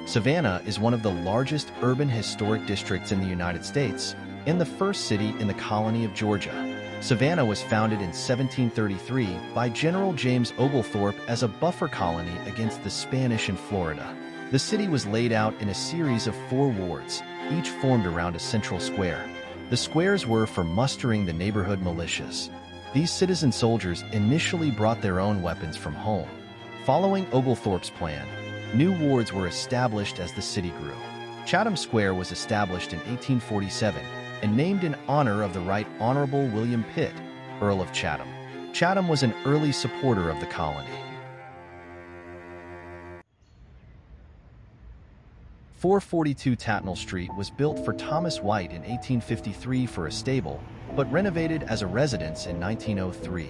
Savannah is one of the largest urban historic districts in the United States and the first city in the colony of Georgia. Savannah was founded in 1733 by General James Oglethorpe as a buffer colony against the Spanish in Florida. The city was laid out in a series of 4 wards, each formed around a central square. The squares were for mustering the neighborhood militias. These citizen soldiers initially brought their own weapons from home. Following Oglethorpe's plan, new wards were established as the city grew. Chatham Square was established in 1847 and named in honor of the Right Honorable William Pitt, Earl of Chatham. Chatham was an early supporter of the colony. 442 Tatnall Street was built for Thomas White in 1853 for a stable, but renovated as a residence in 1903.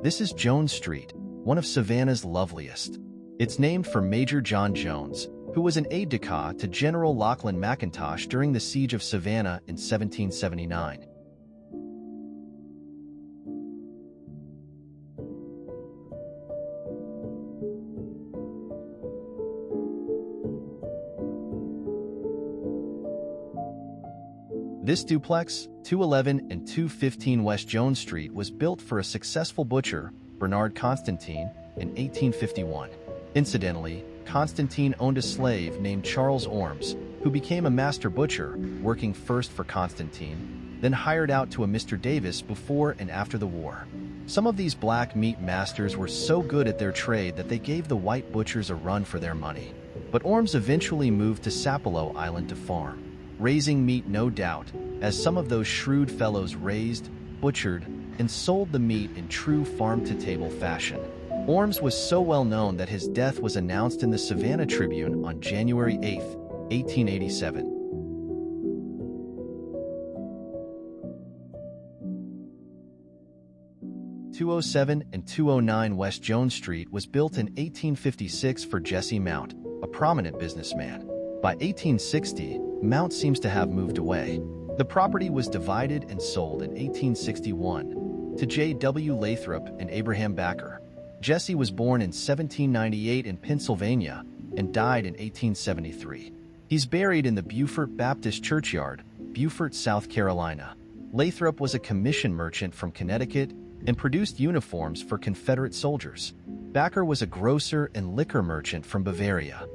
This is Jones Street, one of Savannah's loveliest. It's named for Major John Jones, who was an aide-de-camp to General Lachlan McIntosh during the Siege of Savannah in 1779. This duplex, 211 and 215 West Jones Street, was built for a successful butcher, Barnard Constantine, in 1851. Incidentally, Constantine owned a slave named Charles Ormes, who became a master butcher, working first for Constantine, then hired out to a Mr. Davis before and after the war. Some of these black meat masters were so good at their trade that they gave the white butchers a run for their money. But Ormes eventually moved to Sapelo Island to farm, raising meat no doubt, as some of those shrewd fellows raised, butchered, and sold the meat in true farm-to-table fashion. Ormes was so well known that his death was announced in the Savannah Tribune on January 8, 1887. .207 and 209 West Jones Street was built in 1856 for Jesse Mount, a prominent businessman. By 1860, Mount seems to have moved away. The property was divided and sold in 1861 to J.W. Lathrop and Abraham Backer. Jesse was born in 1798 in Pennsylvania and died in 1873. He's buried in the Beaufort Baptist Churchyard, Beaufort, South Carolina. Lathrop was a commission merchant from Connecticut and produced uniforms for Confederate soldiers. Backer was a grocer and liquor merchant from Bavaria.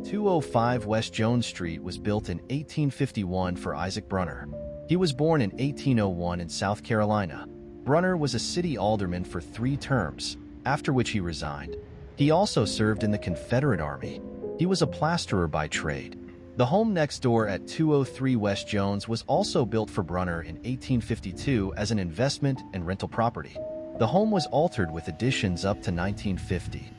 205 West Jones Street was built in 1851 for Isaac Brunner. He was born in 1801 in South Carolina. Brunner was a city alderman for 3 terms, after which he resigned. He also served in the Confederate Army. He was a plasterer by trade. The home next door at 203 West Jones was also built for Brunner in 1852 as an investment and rental property. The home was altered with additions up to 1950.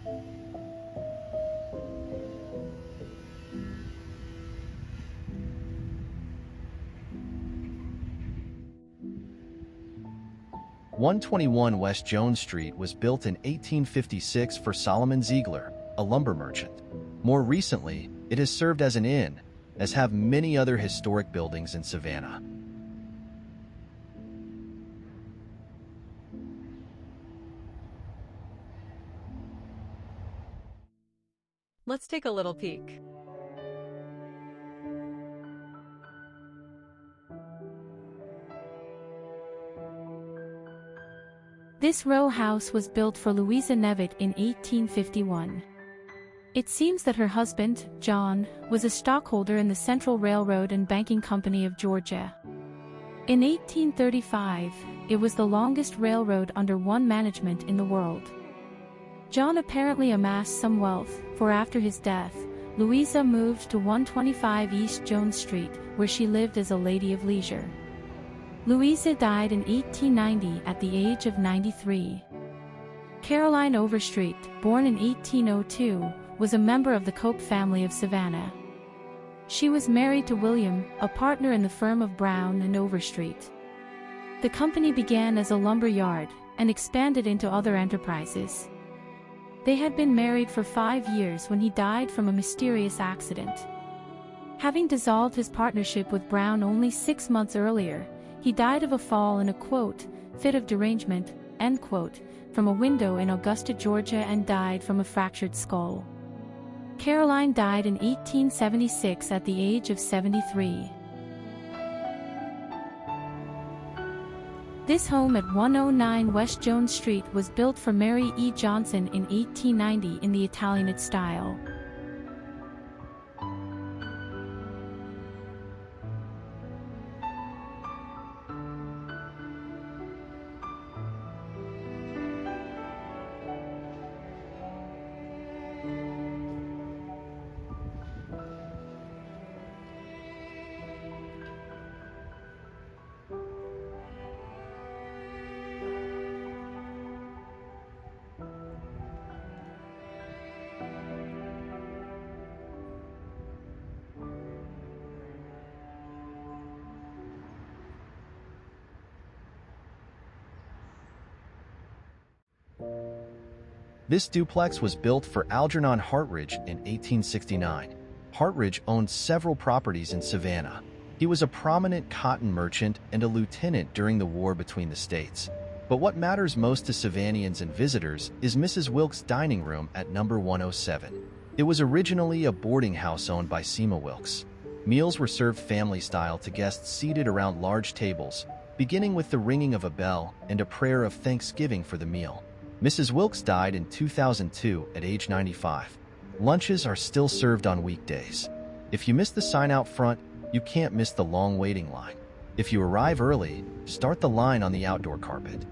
.121 West Jones Street was built in 1856 for Solomon Ziegler, a lumber merchant. More recently, it has served as an inn, as have many other historic buildings in Savannah. Let's take a little peek. This row house was built for Louisa Nevitt in 1851. It seems that her husband, John, was a stockholder in the Central Railroad and Banking Company of Georgia. In 1835, it was the longest railroad under one management in the world. John apparently amassed some wealth, for after his death, Louisa moved to 125 East Jones Street, where she lived as a lady of leisure. Louisa died in 1890 at the age of 93. Caroline Overstreet, born in 1802, was a member of the Cope family of Savannah. She was married to William, a partner in the firm of Brown and Overstreet. The company began as a lumber yard and expanded into other enterprises. They had been married for 5 years when he died from a mysterious accident. Having dissolved his partnership with Brown only 6 months earlier, he died of a fall in a, quote, fit of derangement, end quote, from a window in Augusta, Georgia, and died from a fractured skull. Caroline died in 1876 at the age of 73. This home at 109 West Jones Street was built for Mary E. Johnson in 1890 in the Italianate style. This duplex was built for Algernon Hartridge in 1869. Hartridge owned several properties in Savannah. He was a prominent cotton merchant and a lieutenant during the war between the states. But what matters most to Savannahans and visitors is Mrs. Wilkes' dining room at number 107. It was originally a boarding house owned by Sema Wilkes. Meals were served family-style to guests seated around large tables, beginning with the ringing of a bell and a prayer of thanksgiving for the meal. Mrs. Wilkes died in 2002 at age 95. Lunches are still served on weekdays. If you miss the sign out front, you can't miss the long waiting line. If you arrive early, start the line on the outdoor carpet.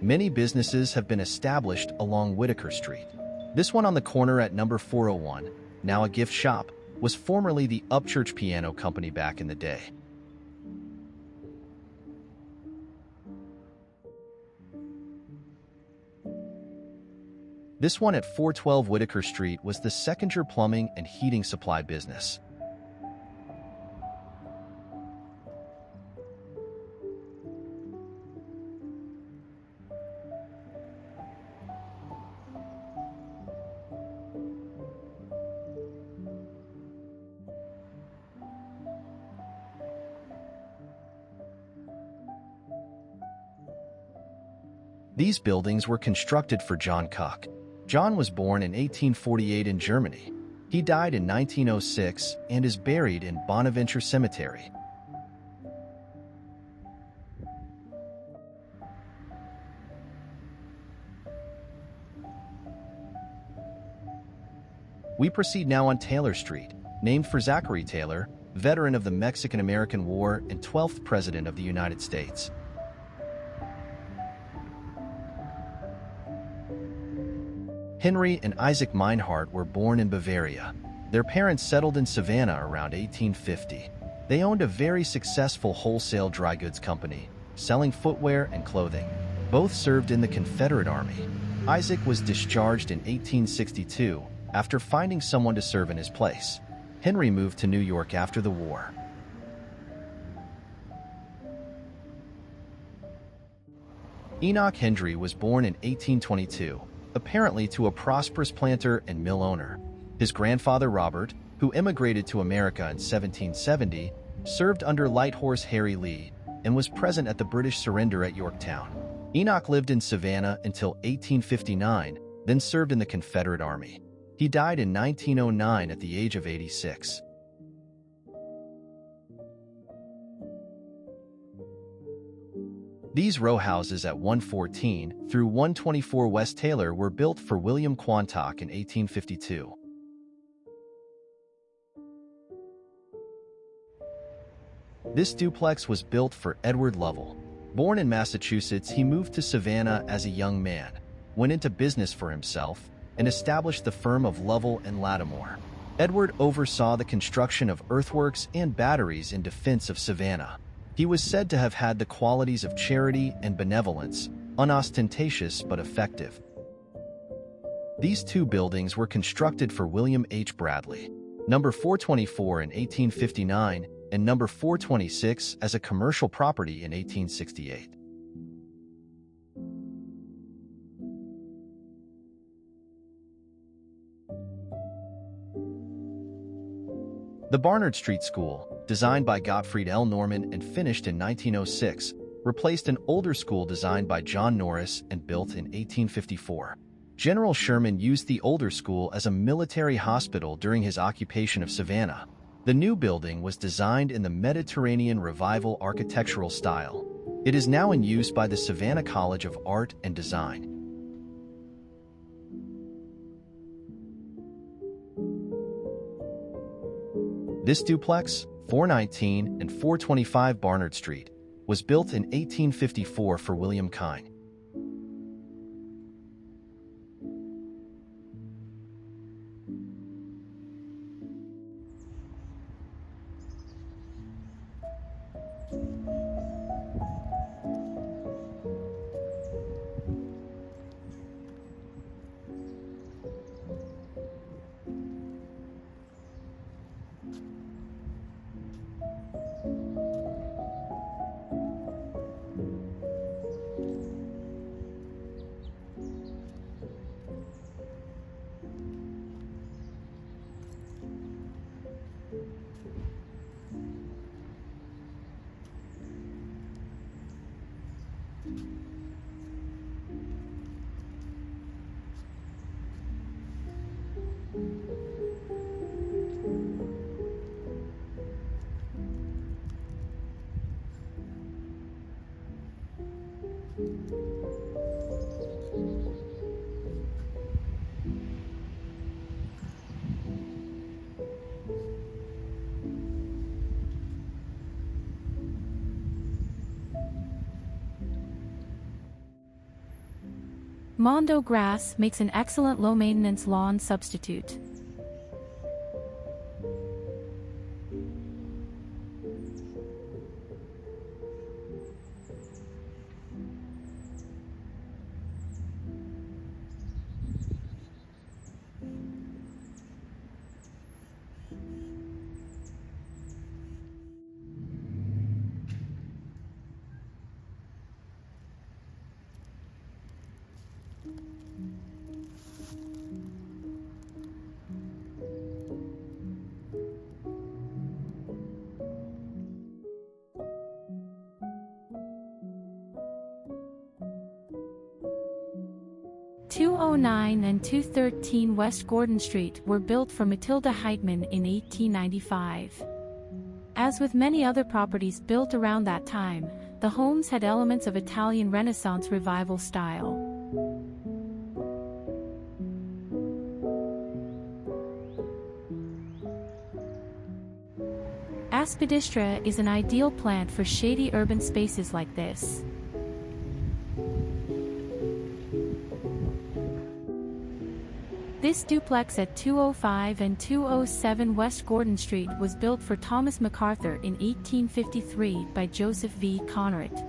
Many businesses have been established along Whitaker Street. This one on the corner at number 401, now a gift shop, was formerly the Upchurch Piano Company back in the day. This one at 412 Whitaker Street was the Seconder Plumbing and Heating Supply business. These buildings were constructed for John Cook. John was born in 1848 in Germany. He died in 1906 and is buried in Bonaventure Cemetery. We proceed now on Taylor Street, named for Zachary Taylor, veteran of the Mexican-American War and 12th President of the United States. Henry and Isaac Meinhardt were born in Bavaria. Their parents settled in Savannah around 1850. They owned a very successful wholesale dry goods company, selling footwear and clothing. Both served in the Confederate Army. Isaac was discharged in 1862 after finding someone to serve in his place. Henry moved to New York after the war. Enoch Hendry was born in 1822. Apparently to a prosperous planter and mill owner. His grandfather Robert, who immigrated to America in 1770, served under Light Horse Harry Lee and was present at the British surrender at Yorktown. Enoch lived in Savannah until 1859, then served in the Confederate Army. He died in 1909 at the age of 86. These row houses at 114 through 124 West Taylor were built for William Quantock in 1852. This duplex was built for Edward Lovell. Born in Massachusetts, he moved to Savannah as a young man, went into business for himself, and established the firm of Lovell and Lattimore. Edward oversaw the construction of earthworks and batteries in defense of Savannah. He was said to have had the qualities of charity and benevolence, unostentatious but effective. These two buildings were constructed for William H. Bradley, number 424 in 1859 and number 426 as a commercial property in 1868. The Barnard Street School, designed by Gottfried L. Norman and finished in 1906, replaced an older school designed by John Norris and built in 1854. General Sherman used the older school as a military hospital during his occupation of Savannah. The new building was designed in the Mediterranean Revival architectural style. It is now in use by the Savannah College of Art and Design. This duplex, 419 and 425 Barnard Street, was built in 1854 for William Kine. Mondo grass makes an excellent low-maintenance lawn substitute. (209) and 213 West Gordon Street were built for Matilda Heitman in 1895. As with many other properties built around that time, the homes had elements of Italian Renaissance Revival style. Aspidistra is an ideal plant for shady urban spaces like this. This duplex at 205 and 207 West Gordon Street was built for Thomas MacArthur in 1853 by Joseph V. Conrad.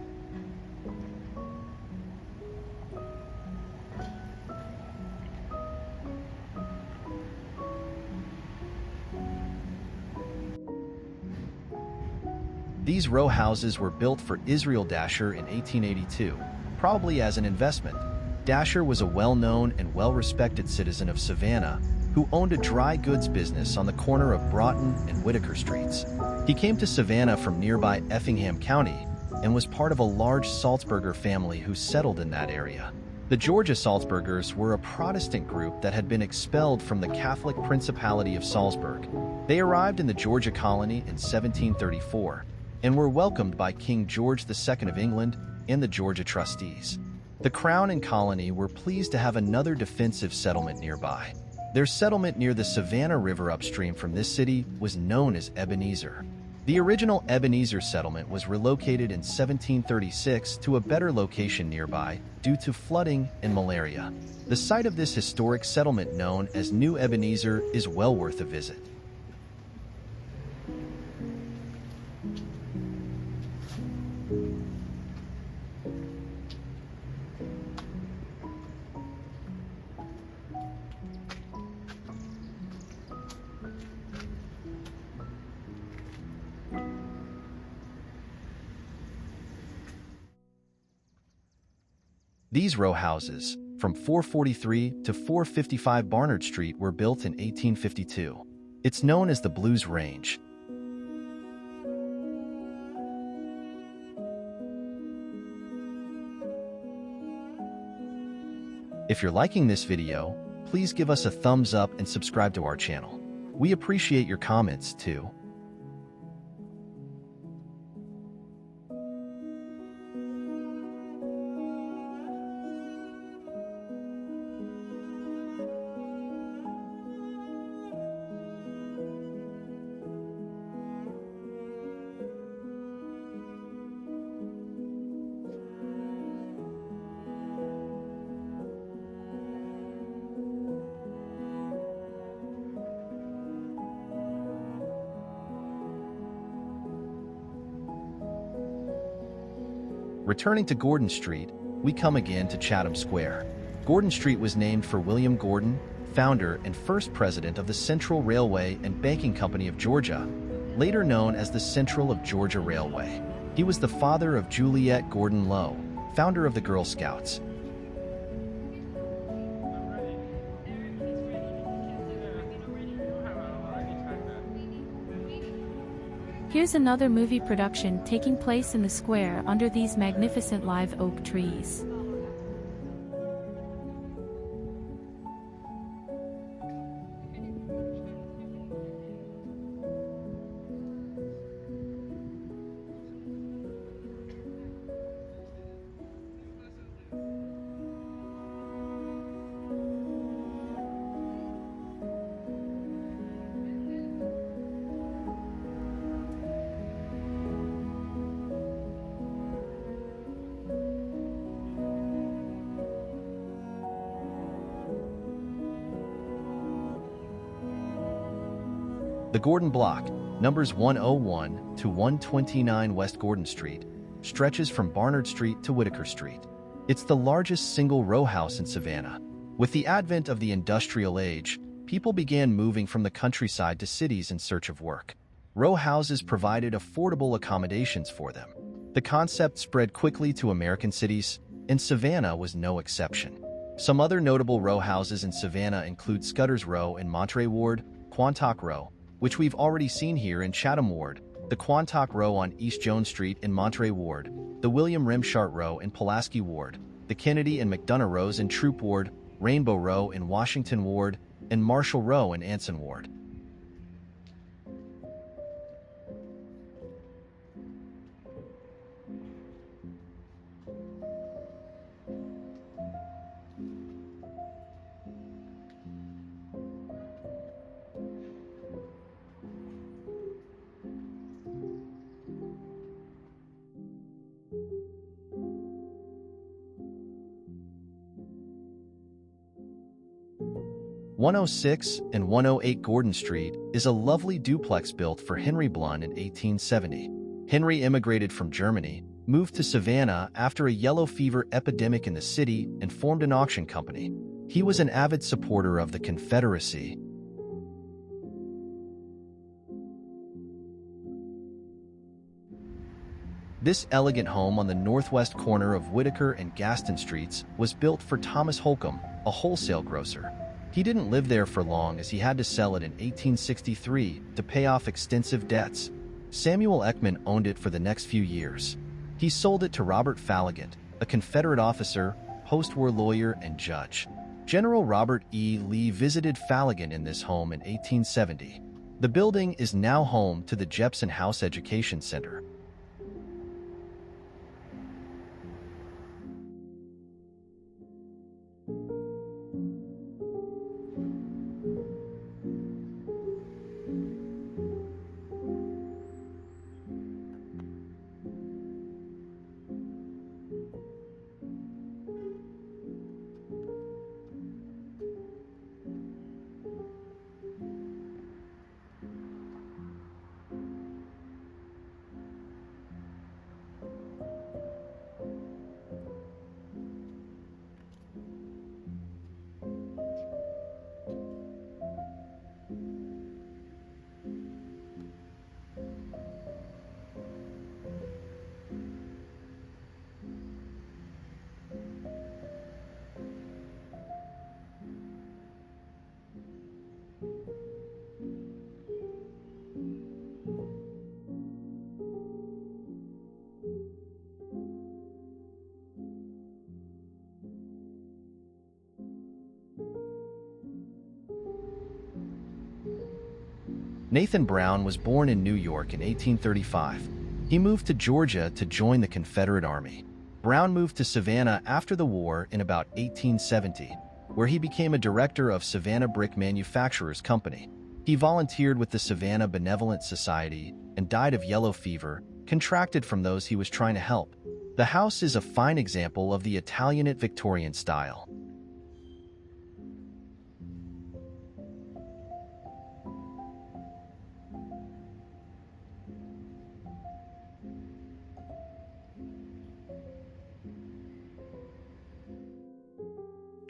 These row houses were built for Israel Dasher in 1882, probably as an investment. Dasher was a well-known and well-respected citizen of Savannah who owned a dry goods business on the corner of Broughton and Whitaker Streets. He came to Savannah from nearby Effingham County and was part of a large Salzburger family who settled in that area. The Georgia Salzburgers were a Protestant group that had been expelled from the Catholic Principality of Salzburg. They arrived in the Georgia colony in 1734 and were welcomed by King George II of England and the Georgia trustees. The Crown and colony were pleased to have another defensive settlement nearby. Their settlement near the Savannah River upstream from this city was known as Ebenezer. The original Ebenezer settlement was relocated in 1736 to a better location nearby due to flooding and malaria. The site of this historic settlement, known as New Ebenezer, is well worth a visit. These row houses, from 443 to 455 Barnard Street, were built in 1852. It's known as the Blues Range. If you're liking this video, please give us a thumbs up and subscribe to our channel. We appreciate your comments too. Returning to Gordon Street, we come again to Chatham Square. Gordon Street was named for William Gordon, founder and first president of the Central Railway and Banking Company of Georgia, later known as the Central of Georgia Railway. He was the father of Juliet Gordon Low, founder of the Girl Scouts. Here's another movie production taking place in the square under these magnificent live oak trees. The Gordon Block, numbers 101 to 129 West Gordon Street, stretches from Barnard Street to Whitaker Street. It's the largest single row house in Savannah. With the advent of the industrial age, people began moving from the countryside to cities in search of work. Row houses provided affordable accommodations for them. The concept spread quickly to American cities, and Savannah was no exception. Some other notable row houses in Savannah include Scudder's Row in Monterey Ward, Quantock Row, which we've already seen here in Chatham Ward, the Quantock Row on East Jones Street in Monterey Ward, the William Rimshart Row in Pulaski Ward, the Kennedy and McDonough Rows in Troop Ward, Rainbow Row in Washington Ward, and Marshall Row in Anson Ward. "106 and 108 Gordon Street is a lovely duplex built for Henry Blunn in 1870. Henry immigrated from Germany, moved to Savannah after a yellow fever epidemic in the city, and formed an auction company. He was an avid supporter of the Confederacy. This elegant home on the northwest corner of Whitaker and Gaston Streets was built for Thomas Holcomb, a wholesale grocer. He didn't live there for long as he had to sell it in 1863 to pay off extensive debts. Samuel Ekman owned it for the next few years. He sold it to Robert Falligant, a Confederate officer, post-war lawyer, and judge. General Robert E. Lee visited Falligant in this home in 1870. The building is now home to the Jepson House Education Center. Nathan Brown was born in New York in 1835. He moved to Georgia to join the Confederate Army. Brown moved to Savannah after the war in about 1870, where he became a director of Savannah Brick Manufacturers Company. He volunteered with the Savannah Benevolent Society and died of yellow fever, contracted from those he was trying to help. The house is a fine example of the Italianate Victorian style.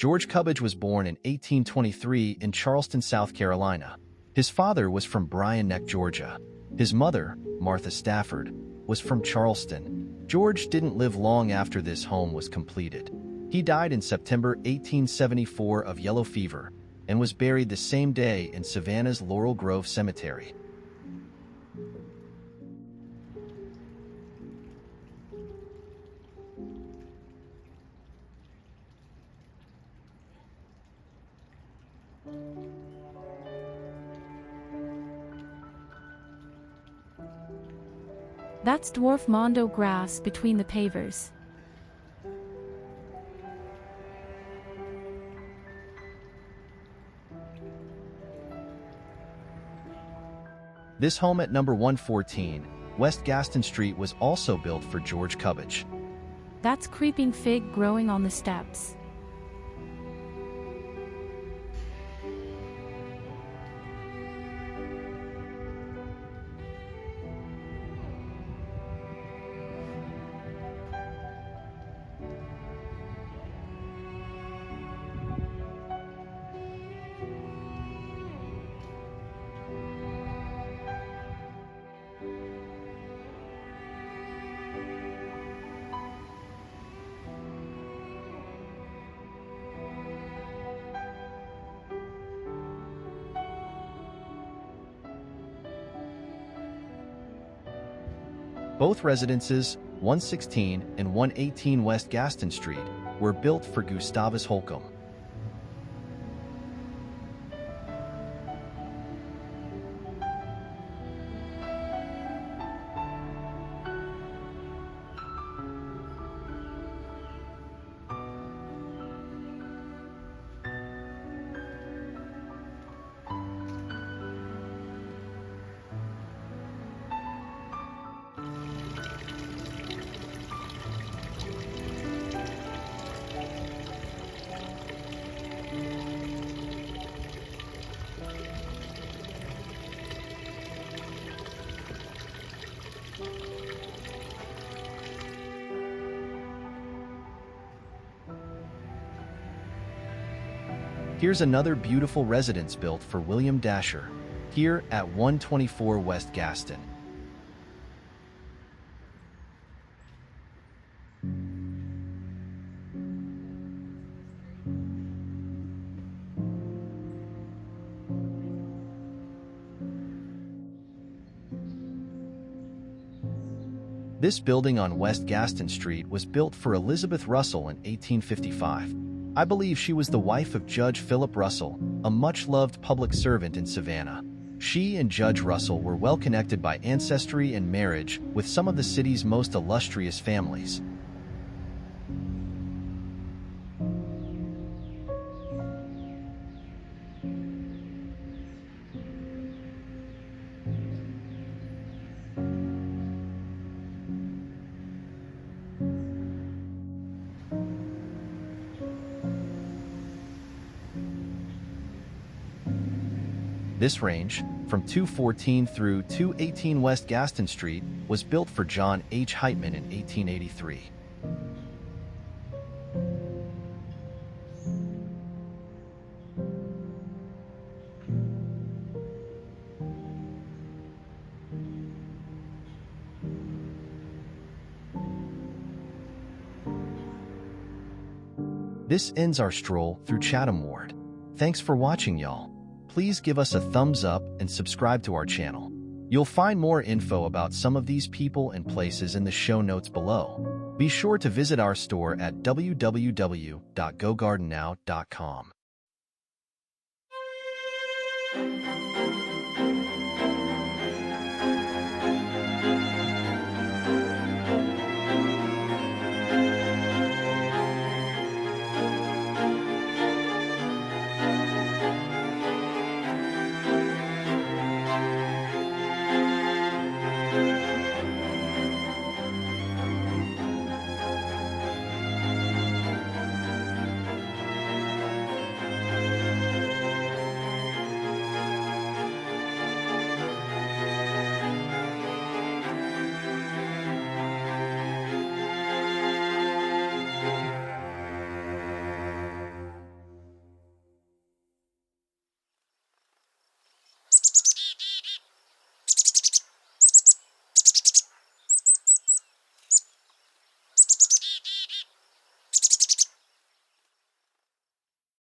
George Cubbage was born in 1823 in Charleston, South Carolina. His father was from Bryan Neck, Georgia. His mother, Martha Stafford, was from Charleston. George didn't live long after this home was completed. He died in September 1874 of yellow fever and was buried the same day in Savannah's Laurel Grove Cemetery. That's dwarf mondo grass between the pavers. This home at number 114, West Gaston Street was also built for George Cubbage. That's creeping fig growing on the steps. Both residences, 116 and 118 West Gaston Street, were built for Gustavus Holcomb. Here's another beautiful residence built for William Dasher, here at 124 West Gaston. This building on West Gaston Street was built for Elizabeth Russell in 1855. I believe she was the wife of Judge Philip Russell, a much-loved public servant in Savannah. She and Judge Russell were well connected by ancestry and marriage with some of the city's most illustrious families. This range, from 214 through 218 West Gaston Street, was built for John H. Heitman in 1883. This ends our stroll through Chatham Ward. Thanks for watching, y'all. Please give us a thumbs up and subscribe to our channel. You'll find more info about some of these people and places in the show notes below. Be sure to visit our store at www.GoGardenNow.com.